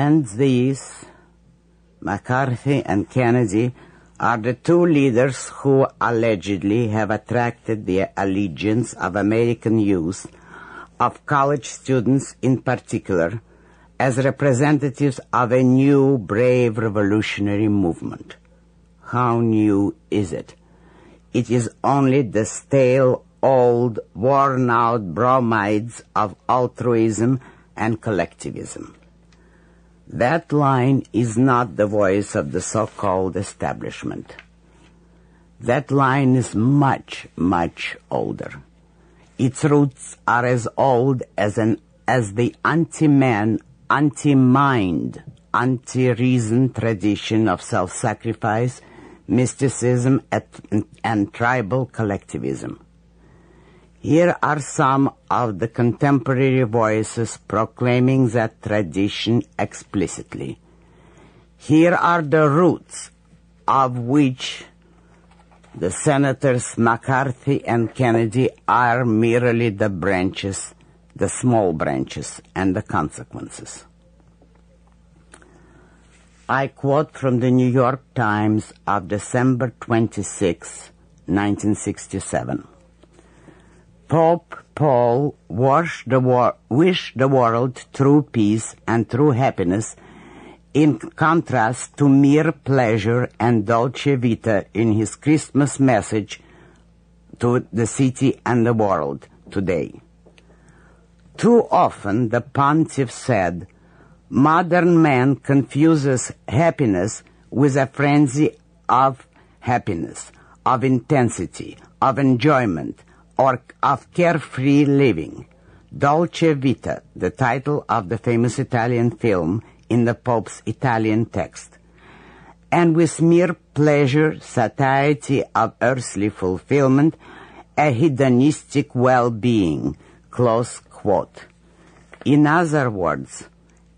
And these, McCarthy and Kennedy, are the two leaders who allegedly have attracted the allegiance of American youth, of college students in particular, as representatives of a new, brave revolutionary movement. How new is it? It is only the stale, old, worn-out bromides of altruism and collectivism. That line is not the voice of the so-called establishment. That line is much, much older. Its roots are as old as the anti-man, anti-mind, anti-reason tradition of self-sacrifice, mysticism, and tribal collectivism. Here are some of the contemporary voices proclaiming that tradition explicitly. Here are the roots of which the Senators McCarthy and Kennedy are merely the branches, the small branches, and the consequences. I quote from the New York Times of December 26, 1967. Pope Paul wished the world true peace and true happiness, in contrast to mere pleasure and dolce vita in his Christmas message to the city and the world today. Too often, the pontiff said, modern man confuses happiness with a frenzy of happiness, of intensity, of enjoyment, or of carefree living. Dolce Vita, the title of the famous Italian film in the Pope's Italian text. And with mere pleasure, satiety of earthly fulfillment, a hedonistic well-being, close quote. In other words,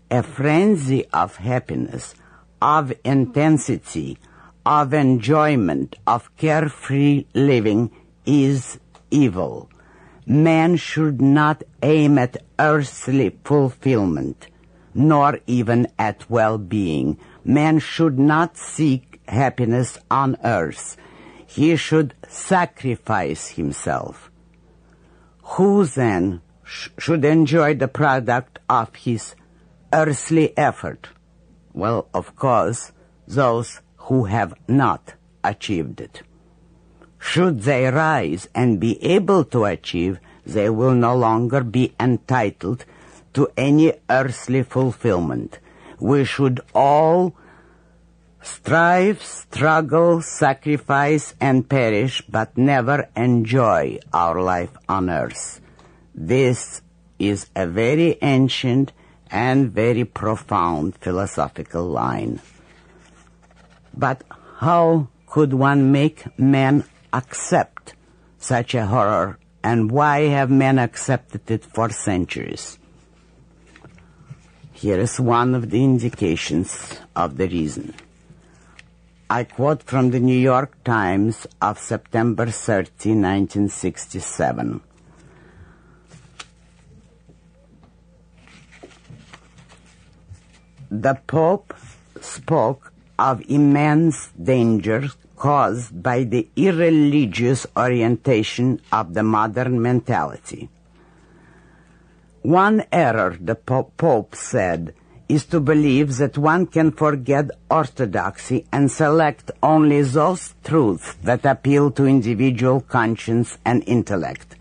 a frenzy of happiness, of intensity, of enjoyment, of carefree living is evil. Man should not aim at earthly fulfillment, nor even at well-being. Man should not seek happiness on earth. He should sacrifice himself. Who then should enjoy the product of his earthly effort? Well, of course, those who have not achieved it. Should they rise and be able to achieve, they will no longer be entitled to any earthly fulfillment. We should all strive, struggle, sacrifice, and perish, but never enjoy our life on earth. This is a very ancient and very profound philosophical line. But how could one make man accept such a horror, and why have men accepted it for centuries? Here is one of the indications of the reason. I quote from the New York Times of September 30, 1967. The Pope spoke of immense dangers caused by the irreligious orientation of the modern mentality. One error, the Pope said, is to believe that one can forget orthodoxy and select only those truths that appeal to individual conscience and intellect.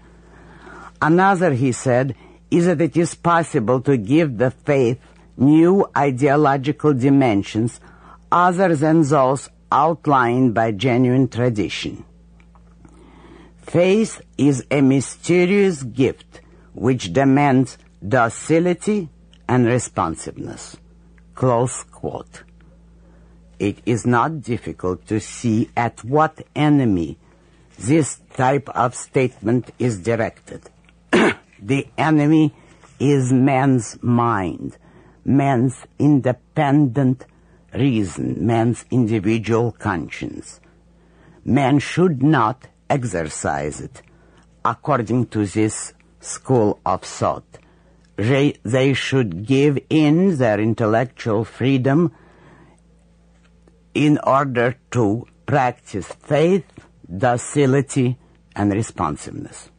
Another, he said, is that it is possible to give the faith new ideological dimensions other than those outlined by genuine tradition. Faith is a mysterious gift which demands docility and responsiveness. Close quote. It is not difficult to see at what enemy this type of statement is directed. The enemy is man's mind, man's independent reason, man's individual conscience. Man should not exercise it, according to this school of thought, they should give in their intellectual freedom in order to practice faith, docility, and responsiveness.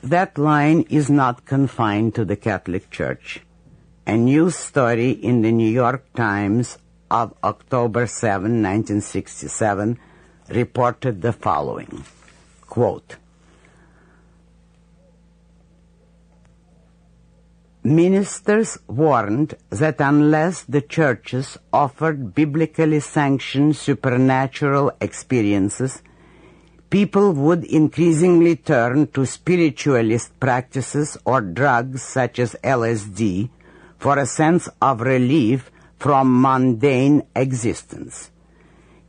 That line is not confined to the Catholic Church. A news story in the New York Times of October 7, 1967, reported the following, quote, "Ministers warned that unless the churches offered biblically sanctioned supernatural experiences, people would increasingly turn to spiritualist practices or drugs such as LSD for a sense of relief from mundane existence.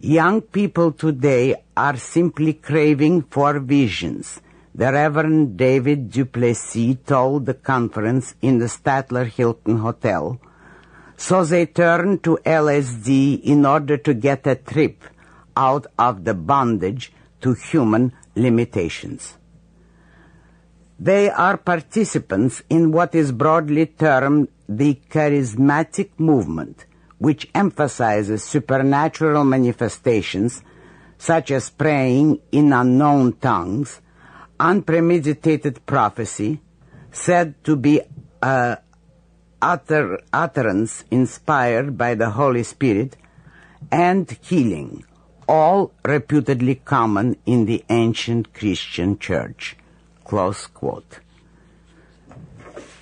Young people today are simply craving for visions," the Reverend David Duplessis told the conference in the Statler Hilton Hotel. So they turn to LSD in order to get a trip out of the bondage to human limitations. They are participants in what is broadly termed the charismatic movement, which emphasizes supernatural manifestations such as praying in unknown tongues, unpremeditated prophecy, said to be utterance inspired by the Holy Spirit, and healing, all reputedly common in the ancient Christian church. Close quote.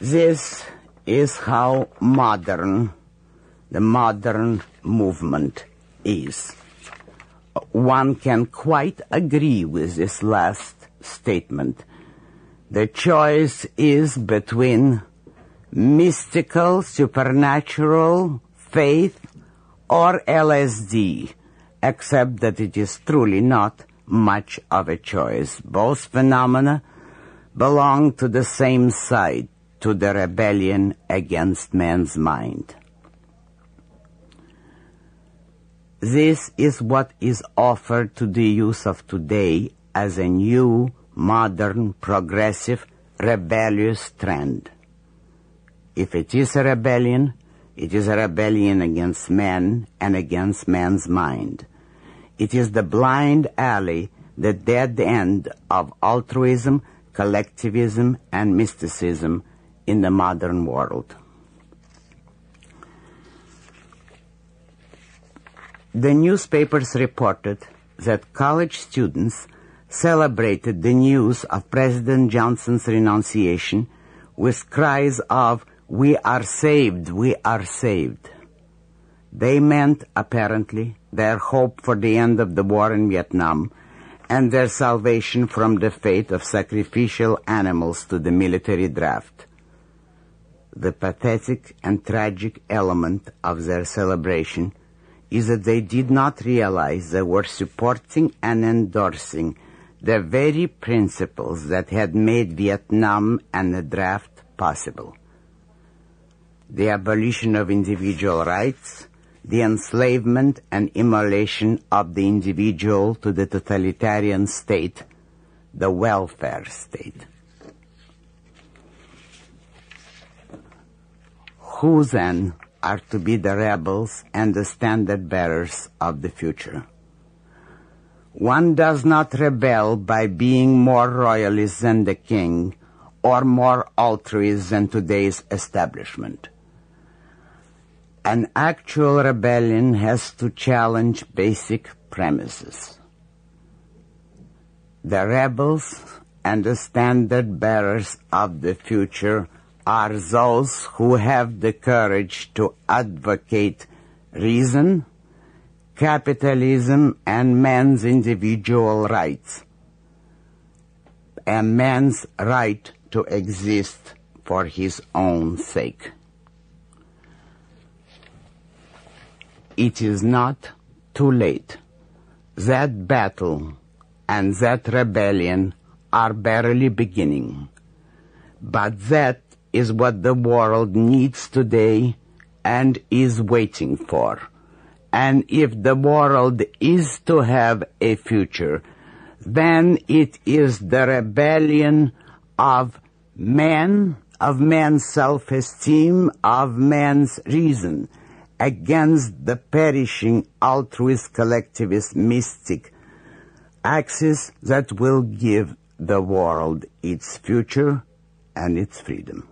This is how the modern movement is. One can quite agree with this last statement. The choice is between mystical, supernatural faith or LSD, except that it is truly not much of a choice. Both phenomena belong to the same side, to the rebellion against man's mind. This is what is offered to the youth of today as a new, modern, progressive, rebellious trend. If it is a rebellion, it is a rebellion against man and against man's mind. It is the blind alley, the dead end of altruism, collectivism, and mysticism in the modern world. The newspapers reported that college students celebrated the news of President Johnson's renunciation with cries of, "We are saved, we are saved." They meant, apparently, their hope for the end of the war in Vietnam and their salvation from the fate of sacrificial animals to the military draft. The pathetic and tragic element of their celebration is that they did not realize they were supporting and endorsing the very principles that had made Vietnam and the draft possible. The abolition of individual rights, the enslavement and immolation of the individual to the totalitarian state, the welfare state. Who then are to be the rebels and the standard bearers of the future? One does not rebel by being more royalist than the king or more altruist than today's establishment. An actual rebellion has to challenge basic premises. The rebels and the standard bearers of the future are those who have the courage to advocate reason, capitalism, and man's individual rights, and man's right to exist for his own sake. It is not too late. That battle and that rebellion are barely beginning. But that is what the world needs today and is waiting for. And if the world is to have a future, then it is the rebellion of Man, of man's self-esteem, of man's reason, against the perishing altruist collectivist mystic axis that will give the world its future and its freedom.